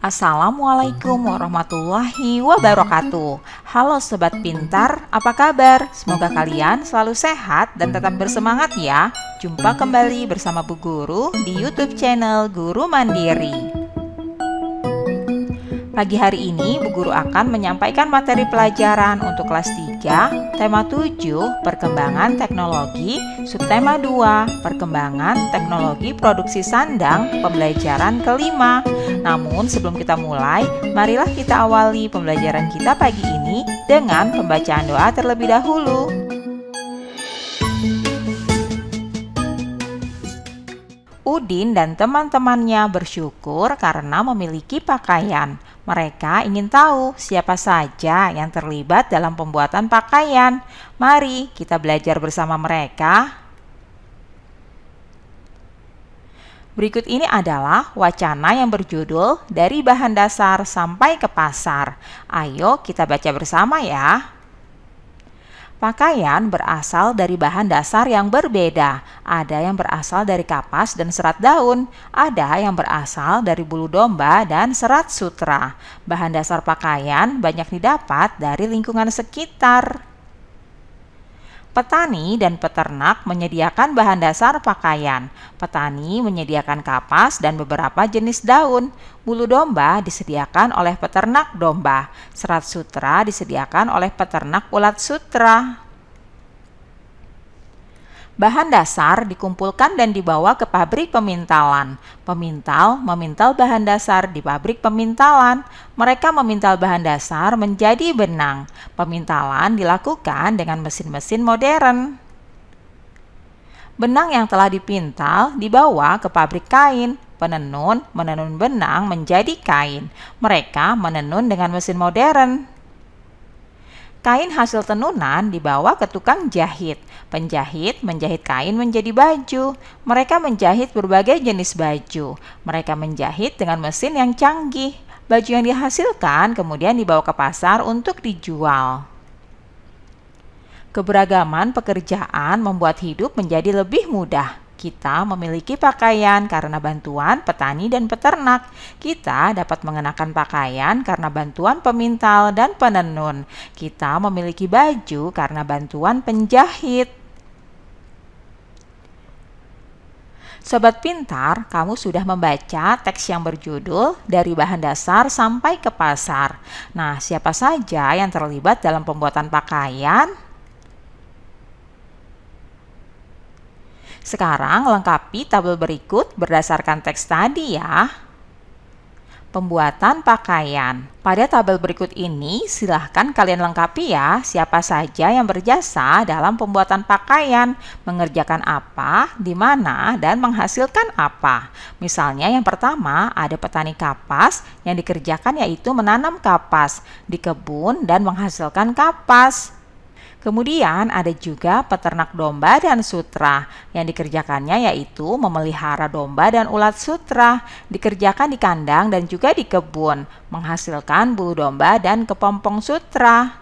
Assalamualaikum warahmatullahi wabarakatuh. Halo Sobat Pintar, apa kabar? Semoga kalian selalu sehat dan tetap bersemangat ya. Jumpa kembali bersama Bu Guru di YouTube channel Guru Mandiri. Pagi hari ini Bu Guru akan menyampaikan materi pelajaran untuk kelas 3, tema 7, perkembangan teknologi, subtema 2, perkembangan teknologi produksi sandang, pembelajaran kelima. Namun sebelum kita mulai, marilah kita awali pembelajaran kita pagi ini dengan pembacaan doa terlebih dahulu. Udin dan teman-temannya bersyukur karena memiliki pakaian. Mereka ingin tahu siapa saja yang terlibat dalam pembuatan pakaian. Mari kita belajar bersama mereka. Berikut ini adalah wacana yang berjudul Dari Bahan Dasar Sampai ke Pasar. Ayo kita baca bersama ya. Pakaian berasal dari bahan dasar yang berbeda. Ada yang berasal dari kapas dan serat daun, ada yang berasal dari bulu domba dan serat sutra. Bahan dasar pakaian banyak didapat dari lingkungan sekitar. Petani dan peternak menyediakan bahan dasar pakaian. Petani menyediakan kapas dan beberapa jenis daun. Bulu domba disediakan oleh peternak domba. Serat sutra disediakan oleh peternak ulat sutra. Bahan dasar dikumpulkan dan dibawa ke pabrik pemintalan. Pemintal memintal bahan dasar di pabrik pemintalan. Mereka memintal bahan dasar menjadi benang. Pemintalan dilakukan dengan mesin-mesin modern. Benang yang telah dipintal dibawa ke pabrik kain. Penenun menenun benang menjadi kain. Mereka menenun dengan mesin modern. Kain hasil tenunan dibawa ke tukang jahit. Penjahit menjahit kain menjadi baju. Mereka menjahit berbagai jenis baju. Mereka menjahit dengan mesin yang canggih. Baju yang dihasilkan kemudian dibawa ke pasar untuk dijual. Keberagaman pekerjaan membuat hidup menjadi lebih mudah. Kita memiliki pakaian karena bantuan petani dan peternak. Kita dapat mengenakan pakaian karena bantuan pemintal dan penenun. Kita memiliki baju karena bantuan penjahit. Sobat Pintar, kamu sudah membaca teks yang berjudul Dari Bahan Dasar Sampai ke Pasar. Nah, siapa saja yang terlibat dalam pembuatan pakaian? Sekarang lengkapi tabel berikut berdasarkan teks tadi ya. Pembuatan pakaian. Pada tabel berikut ini silahkan kalian lengkapi ya siapa saja yang berjasa dalam pembuatan pakaian, mengerjakan apa, di mana, dan menghasilkan apa. Misalnya yang pertama ada petani kapas yang dikerjakan yaitu menanam kapas di kebun dan menghasilkan kapas. Kemudian ada juga peternak domba dan sutra yang dikerjakannya yaitu memelihara domba dan ulat sutra, dikerjakan di kandang dan juga di kebun, menghasilkan bulu domba dan kepompong sutra.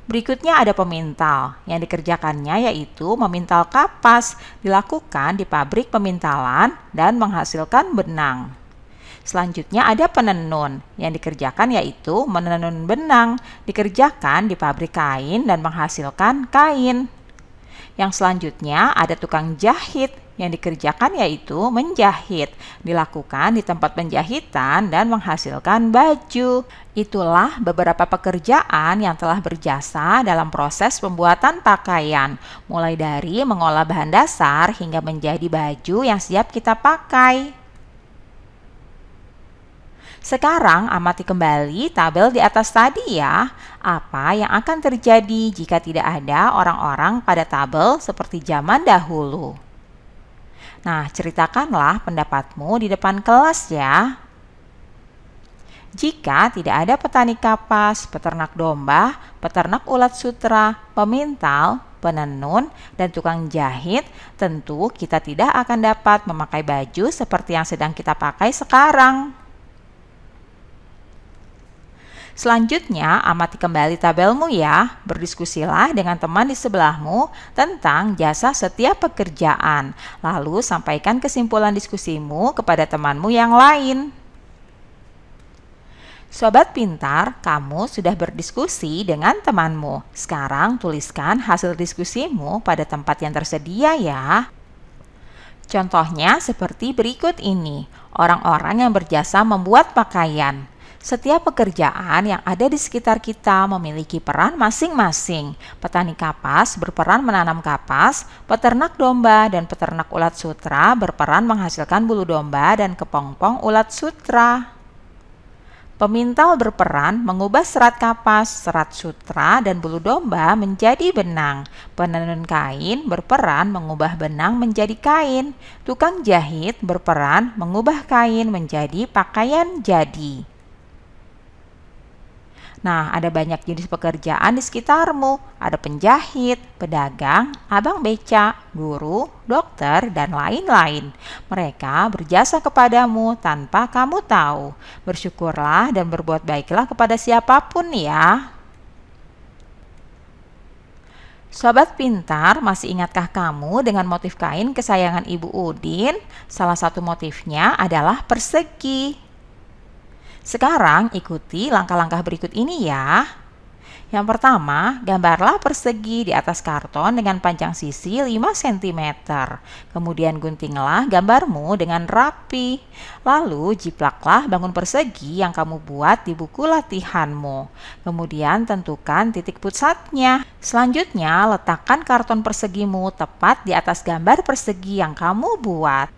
Berikutnya ada pemintal yang dikerjakannya yaitu memintal kapas, dilakukan di pabrik pemintalan dan menghasilkan benang. Selanjutnya ada penenun yang dikerjakan yaitu menenun benang, dikerjakan di pabrik kain dan menghasilkan kain. Yang selanjutnya ada tukang jahit yang dikerjakan yaitu menjahit, dilakukan di tempat penjahitan dan menghasilkan baju. Itulah beberapa pekerjaan yang telah berjasa dalam proses pembuatan pakaian, mulai dari mengolah bahan dasar hingga menjadi baju yang siap kita pakai. Sekarang amati kembali tabel di atas tadi ya. Apa yang akan terjadi jika tidak ada orang-orang pada tabel seperti zaman dahulu? Nah, ceritakanlah pendapatmu di depan kelas ya. Jika tidak ada petani kapas, peternak domba, peternak ulat sutra, pemintal, penenun, dan tukang jahit, tentu kita tidak akan dapat memakai baju seperti yang sedang kita pakai sekarang. Selanjutnya, amati kembali tabelmu ya. Berdiskusilah dengan teman di sebelahmu tentang jasa setiap pekerjaan. Lalu sampaikan kesimpulan diskusimu kepada temanmu yang lain. Sobat pintar, kamu sudah berdiskusi dengan temanmu. Sekarang tuliskan hasil diskusimu pada tempat yang tersedia ya. Contohnya seperti berikut ini. Orang-orang yang berjasa membuat pakaian. Setiap pekerjaan yang ada di sekitar kita memiliki peran masing-masing. Petani kapas berperan menanam kapas, peternak domba dan peternak ulat sutra berperan menghasilkan bulu domba dan kepompong ulat sutra. Pemintal berperan mengubah serat kapas, serat sutra, dan bulu domba menjadi benang. Penenun kain berperan mengubah benang menjadi kain. Tukang jahit berperan mengubah kain menjadi pakaian jadi. Nah, ada banyak jenis pekerjaan di sekitarmu. Ada penjahit, pedagang, abang beca, guru, dokter, dan lain-lain. Mereka berjasa kepadamu tanpa kamu tahu. Bersyukurlah dan berbuat baiklah kepada siapapun ya. Sobat pintar, masih ingatkah kamu dengan motif kain kesayangan Ibu Udin? Salah satu motifnya adalah persegi. Sekarang ikuti langkah-langkah berikut ini ya. Yang pertama, gambarlah persegi di atas karton dengan panjang sisi 5 cm. Kemudian guntinglah gambarmu dengan rapi. Lalu jiplaklah bangun persegi yang kamu buat di buku latihanmu. Kemudian tentukan titik pusatnya. Selanjutnya, letakkan karton persegimu tepat di atas gambar persegi yang kamu buat.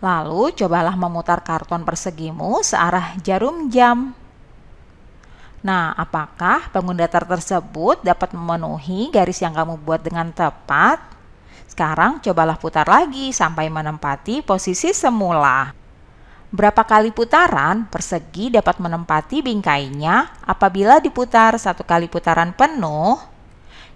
Lalu cobalah memutar karton persegimu searah jarum jam. Nah, apakah bangun datar tersebut dapat memenuhi garis yang kamu buat dengan tepat? Sekarang cobalah putar lagi sampai menempati posisi semula. Berapa kali putaran persegi dapat menempati bingkainya apabila diputar 1 kali putaran penuh?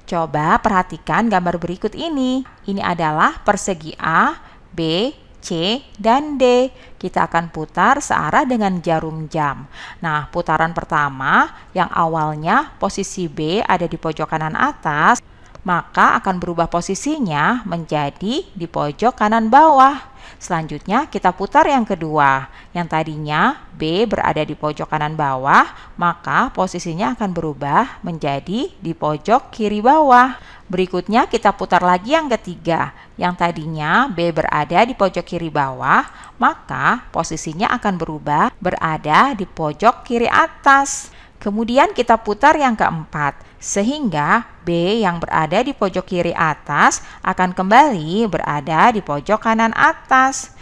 Coba perhatikan gambar berikut ini. Ini adalah persegi A, B, C, dan D. Kita akan putar searah dengan jarum jam. Nah, putaran pertama yang awalnya posisi B ada di pojok kanan atas, maka akan berubah posisinya menjadi di pojok kanan bawah. Selanjutnya kita putar yang kedua. Yang tadinya B berada di pojok kanan bawah, maka posisinya akan berubah menjadi di pojok kiri bawah. Berikutnya kita putar lagi yang ketiga. Yang tadinya B berada di pojok kiri bawah, maka posisinya akan berubah berada di pojok kiri atas. Kemudian kita putar yang keempat, sehingga B yang berada di pojok kiri atas akan kembali berada di pojok kanan atas.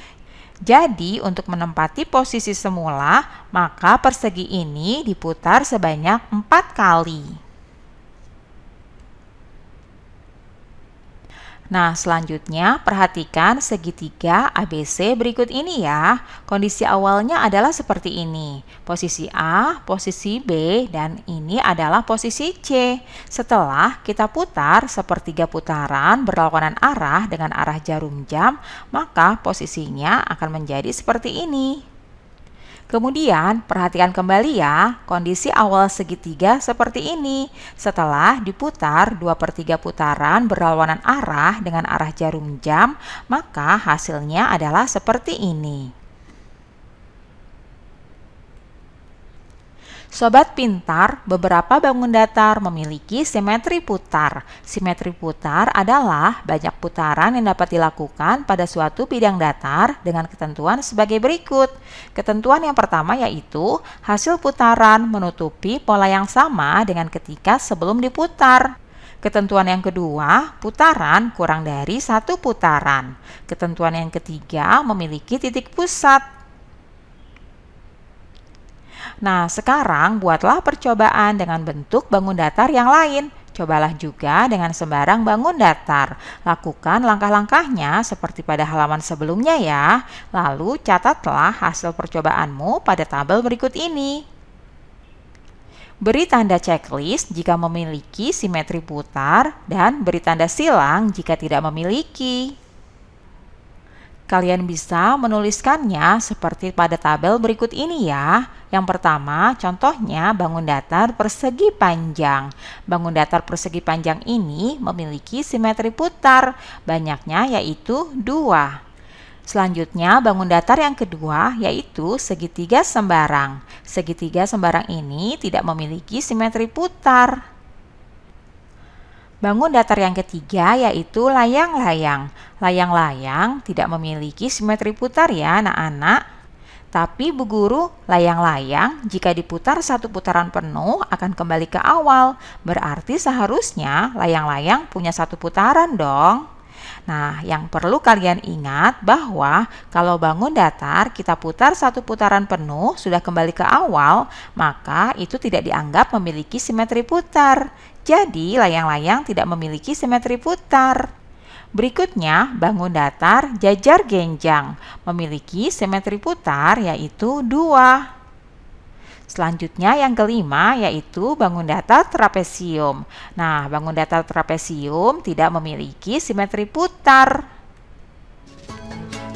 Jadi untuk menempati posisi semula, maka persegi ini diputar sebanyak 4 kali. Nah, selanjutnya perhatikan segitiga ABC berikut ini ya. Kondisi awalnya adalah seperti ini. Posisi A, posisi B, dan ini adalah posisi C. Setelah kita putar sepertiga putaran berlawanan arah dengan arah jarum jam, maka posisinya akan menjadi seperti ini. Kemudian, perhatikan kembali ya, kondisi awal segitiga seperti ini. Setelah diputar 2/3 putaran berlawanan arah dengan arah jarum jam, maka hasilnya adalah seperti ini. Sobat pintar, beberapa bangun datar memiliki simetri putar. Simetri putar adalah banyak putaran yang dapat dilakukan pada suatu bidang datar dengan ketentuan sebagai berikut. Ketentuan yang pertama yaitu hasil putaran menutupi pola yang sama dengan ketika sebelum diputar. Ketentuan yang kedua, putaran kurang dari 1 putaran. Ketentuan yang ketiga memiliki titik pusat. Nah, sekarang buatlah percobaan dengan bentuk bangun datar yang lain. Cobalah juga dengan sembarang bangun datar. Lakukan langkah-langkahnya seperti pada halaman sebelumnya ya. Lalu catatlah hasil percobaanmu pada tabel berikut ini. Beri tanda checklist jika memiliki simetri putar dan beri tanda silang jika tidak memiliki. Kalian bisa menuliskannya seperti pada tabel berikut ini ya. Yang pertama, contohnya bangun datar persegi panjang. Bangun datar persegi panjang ini memiliki simetri putar, banyaknya yaitu 2. Selanjutnya, bangun datar yang kedua yaitu segitiga sembarang. Segitiga sembarang ini tidak memiliki simetri putar. Bangun datar yang ketiga yaitu layang-layang. Layang-layang tidak memiliki simetri putar ya anak-anak. Tapi Bu Guru, layang-layang jika diputar satu putaran penuh akan kembali ke awal. Berarti seharusnya layang-layang punya satu putaran dong. Nah, yang perlu kalian ingat bahwa kalau bangun datar kita putar satu putaran penuh sudah kembali ke awal, maka itu tidak dianggap memiliki simetri putar. Jadi, layang-layang tidak memiliki simetri putar. Berikutnya, bangun datar jajar genjang memiliki simetri putar yaitu 2. Selanjutnya yang kelima yaitu bangun datar trapesium. Nah, bangun datar trapesium tidak memiliki simetri putar.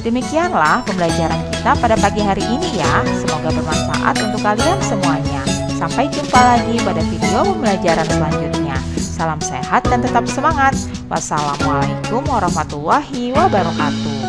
Demikianlah pembelajaran kita pada pagi hari ini ya. Semoga bermanfaat untuk kalian semuanya. Sampai jumpa lagi pada video pembelajaran selanjutnya. Salam sehat dan tetap semangat. Wassalamualaikum warahmatullahi wabarakatuh.